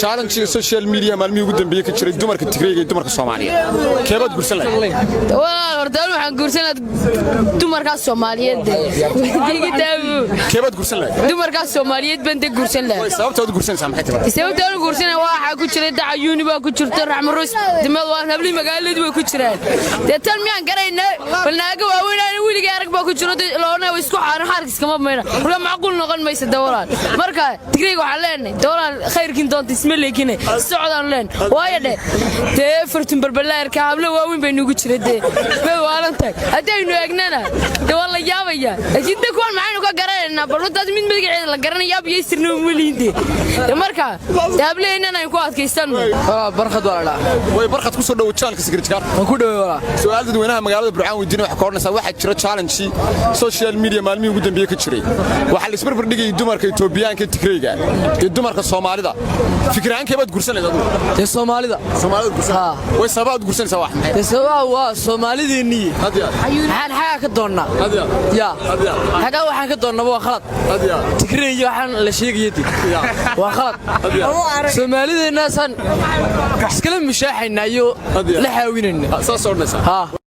challenge social media maalmihii ugu dambeeyay ka jiray dumarka Tigreega iyo dumarka Soomaaliyeed keebad gursan lahayd horta waxaan gursanaa dumarka Soomaaliyeed keebad gursan lahayd dumarka Soomaaliyeed baan gursan lahayd sababta aad gursanaysaa maxay tahay sababta aan gursanaa waxa ku jiray dacayuuni baa ku jirta raxmo roos dimaad waan habli magaalada way ku jiraan tan miyaan garaynaa balnaaga waaweynaan wiliga arag baa ku jiro loona isku xarkiis kama meena ruga macquul noqon maysa dawlaan marka Tigreega waxa leenahay dawlaan khayrkiin doonta isma leekine socodaan leen waayade fartin barbalaarka hablo waaweyn bay nugu jiray waalantaag hadaynu eegnana wala yaabaya jidda kuwan maxaynu ka garanayna balwadaas mid magaceeda la garanayaa biyeysirna waliinde marka hableynana ay ku adkaysan barqad wala way barqad ku soo dhaw channelka secretary ku dhaw su'aal dadweynaha magaalada Burcaan weydiin wax ka hornaysa waxa jira challenge social media maalmihii ugu dambeeyay ka jiray waxa la isbarbar dhigay dumarka Itoobiyaanka Tigreega iyo dumarka Soomaalida fikraan keebad gursanaysa Soomaalida gursan way sabaad gursanaysa wax maxay sabab waa Soomaalideeni waxaan xaga ka doonaa ya xaga waxaan ka doonaa waa khalad Tigreega waxaan la sheegayay waa khalad Soomaalideena san iskala mishaaxaynayo la xaawinayna soo soornaysa